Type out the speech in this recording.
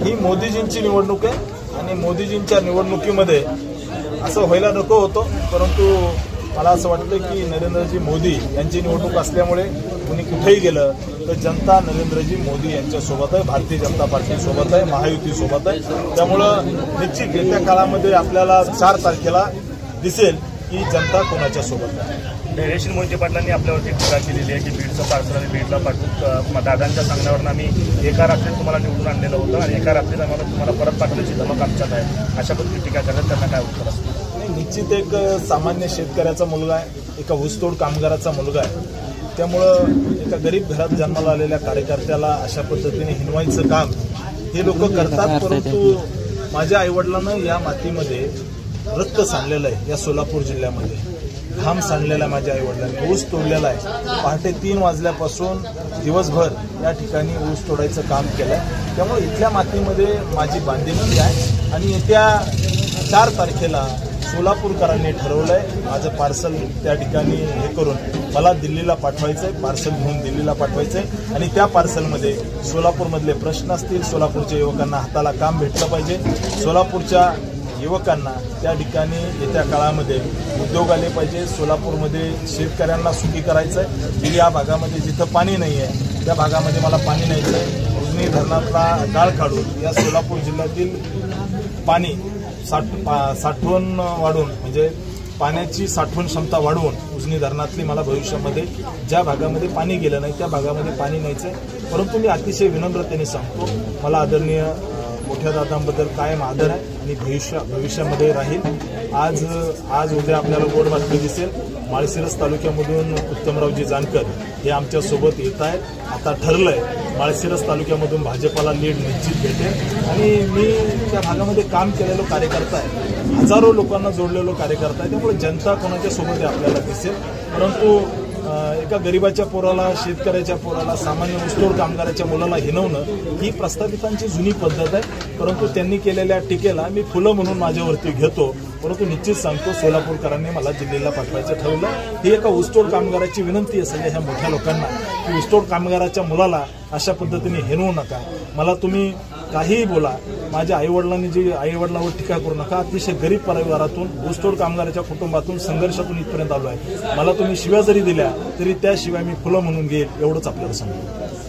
ही मोदीजींची निवडणूक आहे आणि मोदीजींच्या निवडणुकीमध्ये असं व्हायला नको होतं, परंतु मला असं वाटतं की नरेंद्रजी मोदी यांची निवडणूक असल्यामुळे कुणी कुठेही गेलं तर जनता नरेंद्रजी मोदी यांच्यासोबत आहे, भारतीय जनता पार्टीसोबत आहे, महायुतीसोबत आहे। त्यामुळं निश्चित येत्या काळामध्ये आपल्याला 4 तारखेला दिसेल की जनता कोणाच्या सोबत आहे। रेशील मोहिते पाटलांनी आपल्यावरती टीका केलेली आहे की बीडचं पार्सल आणि बीडला पाठवून दादांच्या सांगण्यावरून आम्ही एका रात्रीत तुम्हाला निवडून आणलेलं होतं आणि एका रात्रीत आम्हाला तुम्हाला परत पाठवण्याची धमक आमच्यात आहे, अशा पद्धतीने टीका करतात, त्यांना काय उत्तर असतं? निश्चित एक सामान्य शेतकऱ्याचा मुलगा आहे, एका ऊसतोड कामगाराचा मुलगा आहे, त्यामुळं एका गरीब घरात जन्माला आलेल्या कार्यकर्त्याला अशा पद्धतीने हिनवायचं काम हे लोक करतात। परंतु माझ्या आईवडिलांना या मातीमध्ये रक्त सांडलेलं आहे, या सोलापूर जिल्ह्यामध्ये घाम सांडलेला आहे, माझ्या आईवडिलांनी ऊस तोडलेला आहे, पहाटे 3 वाजल्यापासून दिवसभर या ठिकाणी ऊस तोडायचं काम केलं आहे। त्यामुळे इथल्या मातीमध्ये माझी बांधिलकी आहे आणि येत्या 4 तारखेला सोलापूरकरांनी ठरवलंय माझं पार्सल त्या ठिकाणी हे करून मला दिल्लीला पाठवायचंय, पार्सल घेऊन दिल्लीला पाठवायचंय आणि त्या पार्सलमध्ये सोलापूरमधले प्रश्न असतील, सोलापूरच्या युवकांना हाताला काम भेटलं पाहिजे, सोलापूरच्या युवकांना त्या ठिकाणी येत्या काळामध्ये उद्योग आले पाहिजे, सोलापूरमध्ये शेतकऱ्यांना सुखी करायचं आहे। या भागामध्ये जिथं पाणी नाही आहे त्या भागामध्ये मला पाणी न्यायचं आहे, उजनी धरणातला गाळ काढून या सोलापूर जिल्ह्यातील पाणी साठवण वाढवून म्हणजे पाण्याची साठवण क्षमता वाढवून उजनी धरणातली मला भविष्यामध्ये ज्या भागामध्ये पाणी गेलं नाही त्या भागामध्ये पाणी न्यायचं आहे। परंतु मी अतिशय विनम्रतेने सांगतो, मला आदरणीय मोठ्या दादांबद्दल कायम आदर आहे आणि भविष्यामध्ये राहील। आज उद्या आपल्याला गोड बातमी दिसेल, माळशिरस तालुक्यामधून उत्तमरावजी जानकर हे आमच्या सोबत येत आहेत। आता ठरलंय माळशिरस तालुक्यामधून भाजपाला लीड निश्चित भेटेल आणि मी त्या भागामध्ये काम केलेलो कार्यकर्ता आहे, हजारो लोकांना जोडलेलो कार्यकर्ता आहे, त्यामुळे जनता कोणाच्या सोबत आहे आपल्याला दिसेल। परंतु एका गरीबाच्या पोराला, शेतकऱ्याच्या पोराला, सामान्य ऊसतोड कामगाराच्या मुलाला हिनवणं ही प्रस्थापितांची जुनी पद्धत आहे। परंतु त्यांनी केलेल्या टीकेला मी फुलं म्हणून माझ्यावरती घेतो, परंतु निश्चित सांगतो सोलापूरकरांनी मला दिल्लीला पाठवायचं ठरवलं। ही एका ऊसतोड कामगाराची विनंती असेल ह्या मोठ्या लोकांना की ऊसतोड कामगाराच्या मुलाला अशा पद्धतीने हिनवू नका। मला तुम्ही काहीही बोला, माझ्या आईवडिलांवर टीका करू नका। अतिशय गरीब परिवारातून ऊसतोड कामगाराच्या कुटुंबातून संघर्षातून इथपर्यंत आलो आहे, मला तुम्ही शिव्या जरी दिल्या तरी त्या शिवाय मी फुलं म्हणून घेईल, एवढंच आपल्याला सांगतो।